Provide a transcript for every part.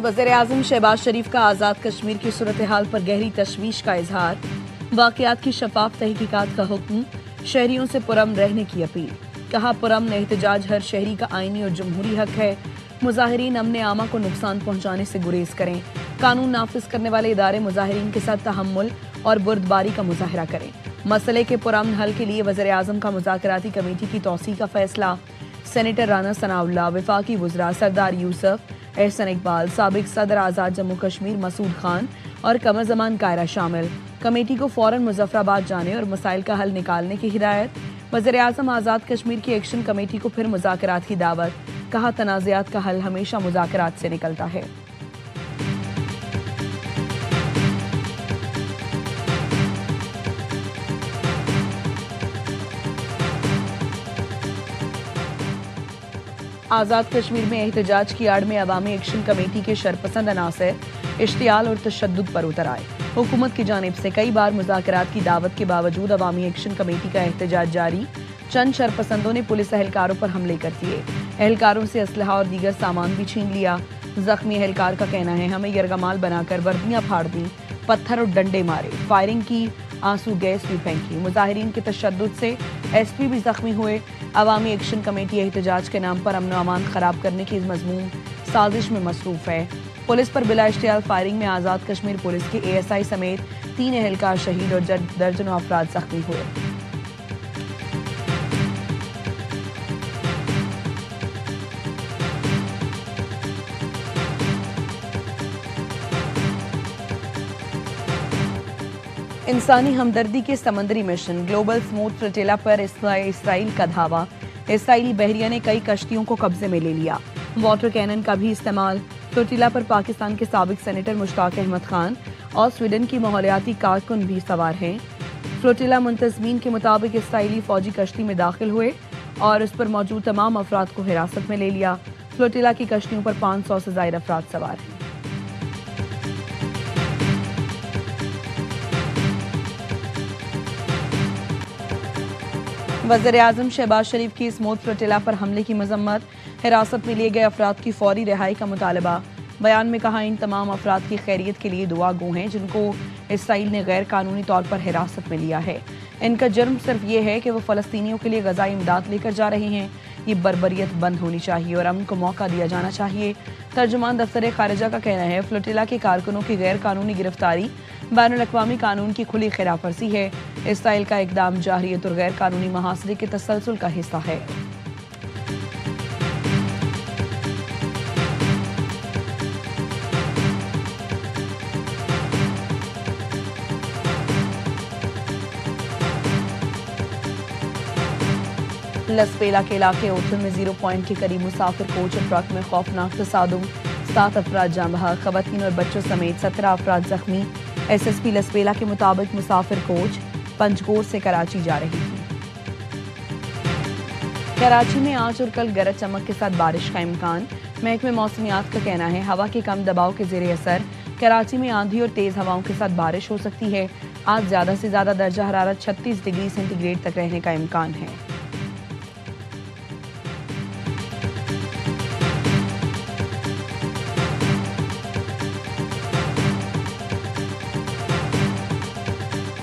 वज़ीर-ए-आज़म शहबाज शरीफ का आज़ाद कश्मीर की सूरत हाल पर गहरी तशवीश का इजहार, वाक़यात की शफाफ तहकीकात का हुक्म, शहरियों से पुरअमन रहने की अपील। कहा, पुरअमन एहतजाज हर शहरी का आईनी और जमहूरी हक है। मुजाहिरीन अमन आमा को नुकसान पहुँचाने से गुरेज करें। कानून नाफिज करने वाले इदारे मुजाहिरीन के साथ तहम्मुल और बुर्दबारी का मुजाहरा करें। मसले के पुरअमन हल के लिए वज़ीर-ए-आज़म का मुज़ाकराती कमेटी की तौसीक़ का फैसला। सेनेटर राना सनाउल्लाह, वफाकी वज़रा सरदार यूसुफ, एहसन इकबाल, साबिक सदर आज़ाद जम्मू कश्मीर मसूद खान और कमर ज़मान कायरा शामिल। कमेटी को फौरन मुजफ्फराबाद जाने और मसाइल का हल निकालने की हिदायत। वज़ीर-ए-आज़म आज़ाद कश्मीर की एक्शन कमेटी को फिर मुज़ाकरात की दावत। कहा, तनाज़ात का हल हमेशा मुज़ाकरात से निकलता है। आज़ाद कश्मीर में एहतजाज की आड़ में अवामी एक्शन कमेटी के शरपसंद अनासर इश्तियाल और तशद्दुद पर उतर आए। हुकूमत की जानिब से कई बार मुज़ाकरात की दावत के बावजूद अवामी एक्शन कमेटी का एहतजाज जारी। चंद शरपसंदों ने पुलिस एहलकारों पर हमले कर दिए। एहलकारों से असलहा और दीगर सामान भी छीन लिया। जख्मी एहलकार का कहना है, हमें यरगमाल बनाकर वर्दियां फाड़ दी, पत्थर और डंडे मारे, फायरिंग की, आंसू गैस भी फेंकी। मुजाहिरीन के तशद्दुद से एसपी भी जख्मी हुए। अवामी एक्शन कमेटी एहतजाज के नाम पर अमन अमान खराब करने की मजमून साजिश में मसरूफ है। पुलिस पर बिला इश्तियाल फायरिंग में आज़ाद कश्मीर पुलिस के ASI समेत 3 एहलकार शहीद और दर्जनों अफराद जख्मी हुए। इंसानी हमदर्दी के समंदरी मिशन ग्लोबल स्मूथ फ्लोटिला पर इसराइल का धावा। इसराइली बहरिया ने कई कश्तियों को कब्जे में ले लिया। वाटर कैनन का भी इस्तेमाल। फ्लोटिला पर पाकिस्तान के साबिक सेनेटर मुश्ताक अहमद खान और स्वीडन की माहौलियाती कारकुन भी सवार हैं। फ्लोटिला मुंतजमीन के मुताबिक इसराइली फौजी कश्ती में दाखिल हुए और उस पर मौजूद तमाम अफराद को हिरासत में ले लिया। फ्लोटिला की कश्तियों पर 500 से ज़ायद अफराद सवार हैं। वज़ीर-ए-आज़म शहबाज शरीफ की स्मूथ फ्लोटिला पर हमले की मजम्मत। हिरासत में लिए गए अफराद की फौरी रिहाई का मुतालबा। बयान में कहा, इन तमाम अफराद की खैरियत के लिए दुआ गो हैं जिनको इसराइल ने गैर कानूनी तौर पर हिरासत में लिया है। इनका जुर्म सिर्फ ये है कि वो फ़लस्तीनियों के लिए ग़ज़ाई इमदाद लेकर जा रहे हैं। ये बर्बरियत बंद होनी चाहिए और अमन को मौका दिया जाना चाहिए। तर्जुमान दफ्तर खारिजा का कहना है, फ्लोटिला के कारकुनों की गैर कानूनी गिरफ्तारी बैनुल-अक़वामी कानून की खुली खिलाफ वर्जी है। इसराइल का इक़दाम जाहरियत और गैर कानूनी महासरे के तसलसल का हिस्सा है। लसपेला के इलाके ओथल में 0 पॉइंट के करीब मुसाफिर कोच और ट्रक में खौफनाक तसादुम, 7 अफराद जाँ बहक, खवातीन और बच्चों समेत 17 अफराद जख्मी। SSP लसपेला के मुताबिक मुसाफिर कोच पंजगोर से कराची जा रही थी। कराची में आज और कल गरज चमक के साथ बारिश का इम्कान। महकमे मौसमियात का कहना है, हवा के कम दबाव के ज़ेरे असर कराची में आंधी और तेज हवाओं के साथ बारिश हो सकती है। आज ज्यादा से ज्यादा दर्जा हरारत 36 डिग्री सेंटीग्रेड तक रहने का इम्कान है।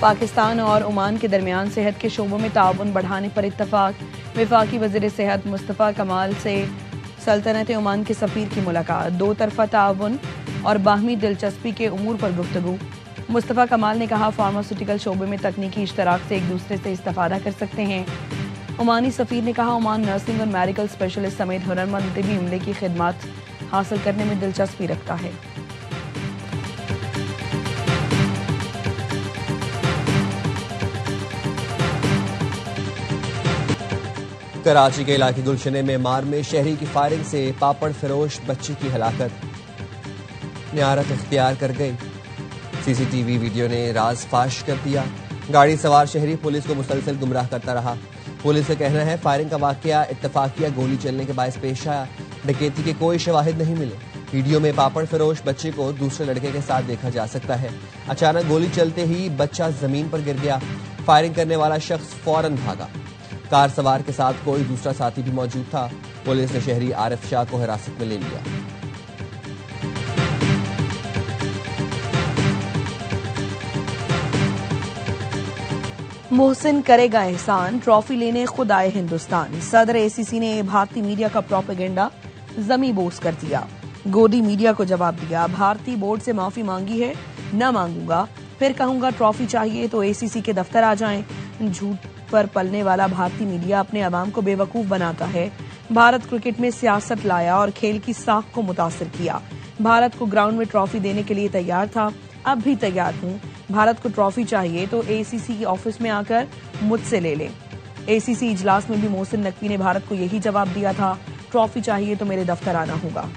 पाकिस्तान और ओमान के दरमियान सेहत के शोबों में ताउन बढ़ाने पर इत्तफाक। वफाकी वज़ीर सेहत मुस्तफ़ा कमाल से सल्तनत ओमान के सफ़ीर की मुलाकात। 2 तरफ़ा ताउन और बाहमी दिलचस्पी के उमूर पर गुफ्तगू। मुस्तफ़ा कमाल ने कहा, फार्मास्यूटिकल शोबे में तकनीकी इश्तराक से एक दूसरे से इस्तेफादा कर सकते हैं। ओमानी सफ़ीर ने कहा, ओमान नर्सिंग और मेडिकल स्पेशलिस्ट समेत हुनरमंद तिबी अमले की खिदमत हासिल करने में दिलचस्पी रखता है। कराची के इलाके गुलशने में मार में शहरी की फायरिंग से पापड़ फरोश बच्ची की हलाकत नियारत इख्तियार कर गई। CCTV वीडियो ने राज फाश कर दिया। गाड़ी सवार शहरी पुलिस को मुसलसल गुमराह करता रहा। पुलिस का कहना है, फायरिंग का वाकया इत्तफाकिया गोली चलने के बायस पेश आया। डकैती के कोई शवाहिद नहीं मिले। वीडियो में पापड़ फरोश बच्चे को दूसरे लड़के के साथ देखा जा सकता है। अचानक गोली चलते ही बच्चा जमीन पर गिर गया। फायरिंग करने वाला शख्स फौरन भागा। कार सवार के साथ कोई दूसरा साथी भी मौजूद था। पुलिस ने शहरी आरिफ शाह को हिरासत में ले लिया। मोहसिन करेगा एहसान, ट्रॉफी लेने खुद आए हिंदुस्तान। सदर एसीसी ने भारतीय मीडिया का प्रोपेगेंडा जमी बोस कर दिया। गोदी मीडिया को जवाब दिया, भारतीय बोर्ड से माफी मांगी है, न मांगूंगा, फिर कहूंगा ट्रॉफी चाहिए तो एसीसी के दफ्तर आ जाएं। झूठ पर पलने वाला भारतीय मीडिया अपने अवाम को बेवकूफ बनाता है। भारत क्रिकेट में सियासत लाया और खेल की साख को मुतासिर किया। भारत को ग्राउंड में ट्रॉफी देने के लिए तैयार था, अब भी तैयार हूँ। भारत को ट्रॉफी चाहिए तो एसीसी के ऑफिस में आकर मुझसे ले लें। एसीसी इजलास में भी मोहसिन नकवी ने भारत को यही जवाब दिया था, ट्रॉफी चाहिए तो मेरे दफ्तर आना होगा।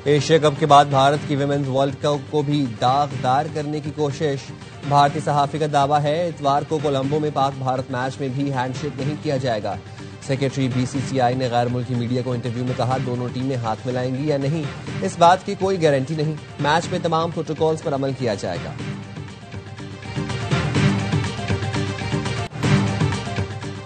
एशिया कप के बाद भारत की विमेंस वर्ल्ड कप को भी दागदार करने की कोशिश। भारतीय सहाफी का दावा है, इतवार को कोलंबो में पाक भारत मैच में भी हैंडशेक नहीं किया जाएगा। सेक्रेटरी बीसीसीआई ने गैर मुल्की मीडिया को इंटरव्यू में कहा, दोनों टीमें हाथ मिलाएंगी या नहीं, इस बात की कोई गारंटी नहीं। मैच में तमाम प्रोटोकॉल्स पर अमल किया जाएगा।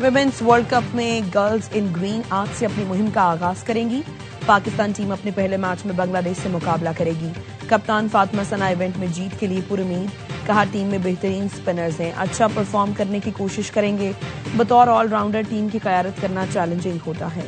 विमेंस वर्ल्ड कप में गर्ल्स इन ग्रीन आज से अपनी मुहिम का आगाज करेंगी। पाकिस्तान टीम अपने पहले मैच में बांग्लादेश से मुकाबला करेगी। कप्तान फातिमा सना इवेंट में जीत के लिए पुरुमीद, कहा टीम में बेहतरीन स्पिनर्स हैं, अच्छा परफॉर्म करने की कोशिश करेंगे। बतौर ऑलराउंडर टीम की क़यादत करना चैलेंजिंग होता है।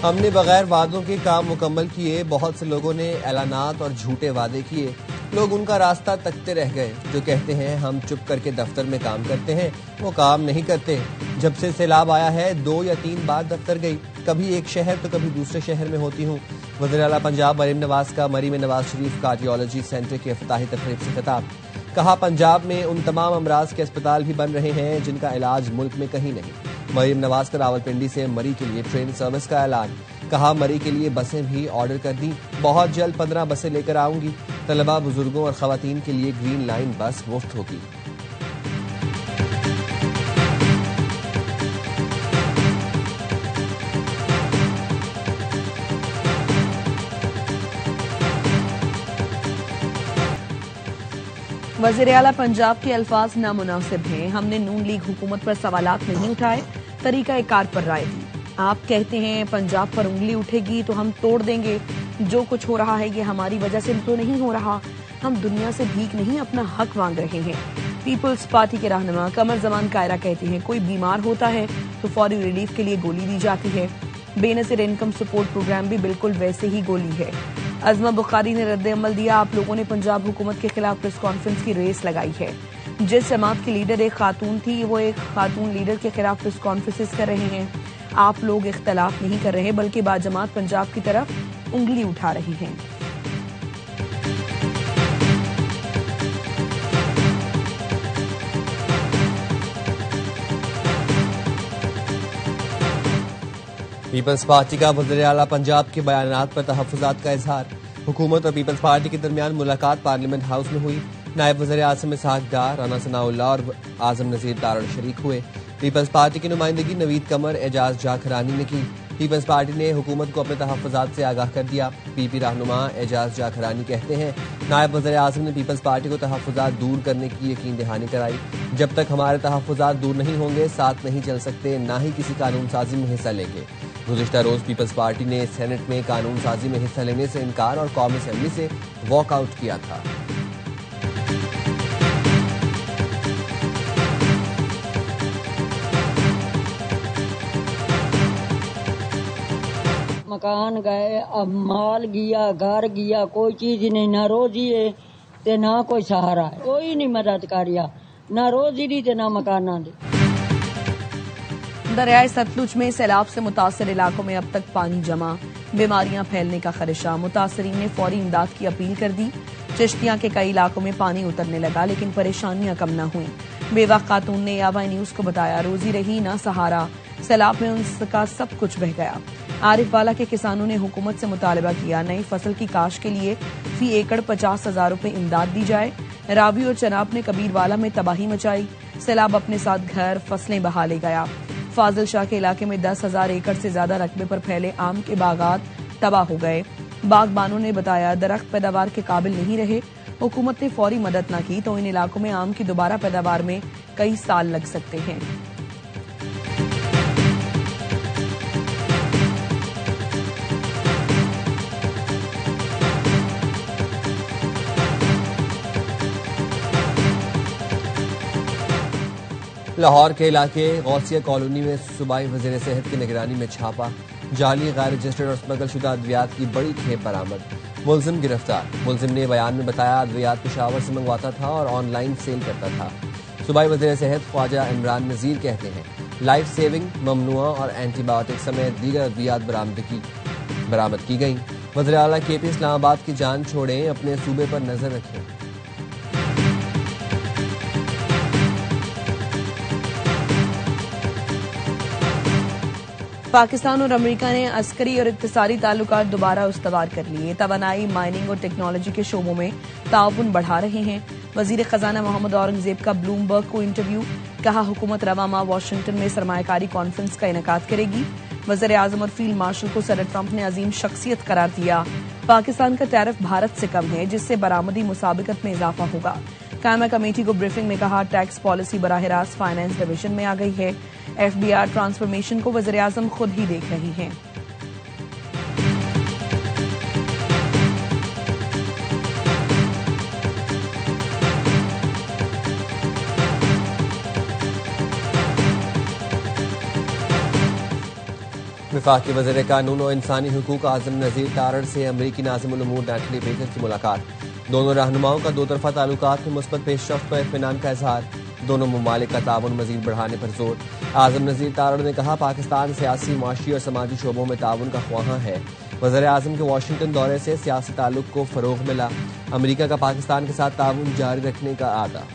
हमने बगैर वादों के काम मुकम्मल किए। बहुत से लोगों ने ऐलानात और झूठे वादे किए, लोग उनका रास्ता तकते रह गए। जो कहते हैं हम चुप करके दफ्तर में काम करते हैं, वो काम नहीं करते। जब से सैलाब आया है 2 या 3 बार दफ्तर गई, कभी एक शहर तो कभी दूसरे शहर में होती हूँ। वज़ीर आला पंजाब मरीम नवाज का मरी में नवाज शरीफ कार्डियोलॉजी सेंटर के इफ्तिताही तकरीब से खिताब। कहा, पंजाब में उन तमाम अमराज के अस्पताल भी बन रहे हैं जिनका इलाज मुल्क में कहीं नहीं। मरीम नवाज का रावलपिंडी से मरी के लिए ट्रेन सर्विस का ऐलान। कहा, मरी के लिए बसें भी ऑर्डर कर दी, बहुत जल्द 15 बसें लेकर आऊंगी। तलबा, बुजुर्गों और खवातीन के लिए ग्रीन लाइन बस मुफ्त होगी। वज़ीर आला पंजाब के अल्फाज नामुनासिब हैं। हमने नून लीग हुकूमत पर सवालात नहीं उठाए, तरीका कार पर राय दी। आप कहते हैं पंजाब पर उंगली उठेगी तो हम तोड़ देंगे। जो कुछ हो रहा है ये हमारी वजह से तो नहीं हो रहा। हम दुनिया से भीख नहीं, अपना हक मांग रहे हैं। पीपल्स पार्टी के रहनुमा कमर जमान कायरा कहते हैं, कोई बीमार होता है तो फौरी रिलीफ के लिए गोली दी जाती है। बेनसीर इनकम सपोर्ट प्रोग्राम भी बिल्कुल वैसे ही गोली है। अजमा बुखारी ने रद्द अमल दिया, आप लोगों ने पंजाब हुकूमत के खिलाफ प्रेस कॉन्फ्रेंस की रेस लगाई है। जिस जमात की लीडर एक खातून थी, वो एक खातून लीडर के खिलाफ प्रेस कॉन्फ्रेंसेस कर रहे हैं। आप लोग इख्तलाफ नहीं कर रहे बल्कि बाजमात पंजाब की तरफ उंगली उठा रही हैं। पीपल्स पार्टी का वज़ीर आला पंजाब के बयानात पर तहफ़्फ़ुज़ात का इजहार। हुकूमत और पीपल्स पार्टी के दरमियान मुलाकात पार्लियामेंट हाउस में हुई। नायब वज़ीर आज़म इसहाक डार, राना सनाउल्लाह और आज़म नज़ीर तारड़ शरीक हुए। पीपल्स पार्टी की नुमाइंदगी नवीद कमर, एजाज जाखरानी ने की। पीपल्स पार्टी ने हुकूमत को अपने तहफ़्फ़ुज़ात से आगाह कर दिया। पीपी रहनुमा एजाज जाखरानी कहते हैं, नायब वज़ीर आज़म ने पीपल्स पार्टी को तहफ़्फ़ुज़ात दूर करने की यकीन दहानी कराई। जब तक हमारे तहफ़्फ़ुज़ात दूर नहीं होंगे, साथ नहीं चल सकते, ना ही किसी कानून साजी में हिस्सा लेंगे। गुज़िश्ता रोज पीपल्स पार्टी ने सेनेट में कानून साजी में हिस्सा लेने से इनकार और कौमी असेंबली से वॉकआउट किया था। मकान गए, अब माल गया, घर गया, कोई चीज नहीं, ना रोजी है ते ना कोई सहारा है। कोई नहीं मदद करिया, ना रोजी दी ते ना मकाना दी। दरियाए सतलुज में सैलाब से मुतासर इलाकों में अब तक पानी जमा, बीमारियां फैलने का खदशा। मुतासरीन ने फौरी इमदाद की अपील कर दी। चिश्तियां के कई इलाकों में पानी उतरने लगा लेकिन परेशानियां कम न हुई। बेवा खातून ने यावा न्यूज को बताया, रोजी रही ना सहारा, सैलाब में उनका सब कुछ बह गया। आरिफ वाला के किसानों ने हुकूमत से मुतालबा किया, नई फसल की काश के लिए फी एकड़ 50,000 रुपए इमदाद दी जाए। रावी और चनाब ने कबीरवाला में तबाही मचाई, सैलाब अपने साथ घर फसलें बहा ले गया। फाजिल शाह के इलाके में 10,000 एकड़ से ज्यादा रकबे पर फैले आम के बागात तबाह हो गए। बागबानों ने बताया, दरख्त पैदावार के काबिल नहीं रहे, हुकूमत ने फौरी मदद न की तो इन इलाकों में आम की दोबारा पैदावार में कई साल लग सकते हैं। लाहौर के इलाके गौसिया कॉलोनी में सूबाई वज़ीर सेहत की निगरानी में छापा, जाली गैर रजिस्टर्ड और स्मगल शुदा अद्वियात की बड़ी खेप बरामद, मुलजिम गिरफ्तार। मुलजिम ने बयान में बताया अद्वियात पेशावर से मंगवाता था और ऑनलाइन सेल करता था। सूबाई वज़ीर सेहत ख्वाजा इमरान नज़ीर कहते हैं लाइफ सेविंग, ममनुआ और एंटीबायोटिक समेत दीगर अद्वियात बरामद की गई। वज़ीर आला KP इस्लामाबाद की जान छोड़ें, अपने सूबे पर नजर रखें। पाकिस्तान और अमेरिका ने अस्करी और इक्तिसादी ताल्लुकात दोबारा उस्तवार कर लिए। तवानाई, माइनिंग और टेक्नोलॉजी के शोबों में ताउन बढ़ा रहे हैं। वजीर खजाना मोहम्मद औरंगजेब का ब्लूमबर्ग को इंटरव्यू, कहा हुकूमत रवा माह वाशिंगटन में सरमायाकारी कॉन्फ्रेंस का इनेकाद करेगी। वज़ीर आज़म और फील्ड मार्शल को सदर ट्रंप ने अजीम शख्सियत करार दिया। पाकिस्तान का टैरिफ भारत से कम है, जिससे बरामदी मुसाबिकत में इजाफा होगा। कायमा कमेटी को ब्रीफिंग में कहा टैक्स पॉलिसी बराह रास्त फाइनेंस डिवीजन में आ गई है। FBR ट्रांसफॉर्मेशन को वज़ीर आज़म खुद ही देख रही हैं। वफाकी वज़ीर कानून और इंसानी हुकूक आज़म नज़ीर तारड़ से अमरीकी नाज़िमुल उमूर नैटली बेकर की मुलाकात। दोनों रहनुमाओं का दो तरफा ताल्लुकात में मुस्बत पेशरफ्त पर इत्मीनान का इजहार। दोनों ममालिक का ताउन मजीद बढ़ाने पर जोर। आज़म नज़ीर तारड़ ने कहा पाकिस्तान सियासी, माशी और समाजी शोबों में ताउन का ख्वाहां है। वज़ीर आज़म के वाशिंगटन दौरे से सियासी ताल्लुक को फरोग मिला। अमरीका का पाकिस्तान के साथ ताउन जारी रखने का आदा।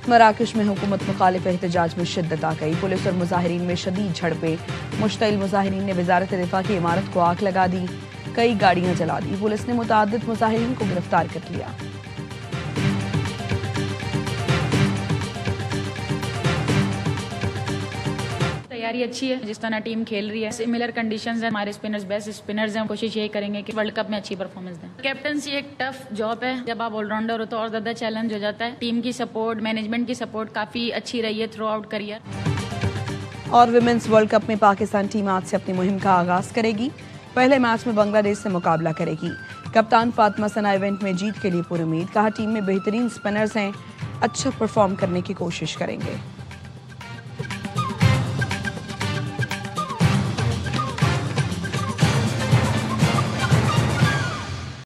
मराकश में हुकूमत मुखालिफ एहतजाज में शिद्दत आ गई। पुलिस और मुजाहिरीन में शदीद झड़पें। मुश्तइल मुजाहिरीन ने वजारत दिफा की इमारत को आग लगा दी, कई गाड़ियां जला दी। पुलिस ने मुतादिद मुजाहिरीन को गिरफ्तार कर लिया। तैयारी अच्छी है, जिस तरह टीम खेल रही है, सिमिलर कंडीशंस हैं। हमारे स्पिनर्स बेस्ट स्पिनर्स हैं। कोशिश यही करेंगे कि वर्ल्ड कप में अच्छी परफॉर्मेंस दें। कैप्टनसी एक टफ जॉब है, जब आप ऑलराउंडर हो तो और ज्यादा चैलेंज हो जाता है। टीम की सपोर्ट, मैनेजमेंट की सपोर्ट काफी अच्छी रही है थ्रू आउट करियर। और विमेंस वर्ल्ड कप में पाकिस्तान टीम आज से अपनी मुहिम का आगाज करेगी। पहले मैच में बांग्लादेश से मुकाबला करेगी। कप्तान फातिमा सना इवेंट में जीत के लिए पुरुमीद, कहा टीम में बेहतरीन स्पिनर्स हैं, अच्छा परफॉर्म करने की कोशिश करेंगे।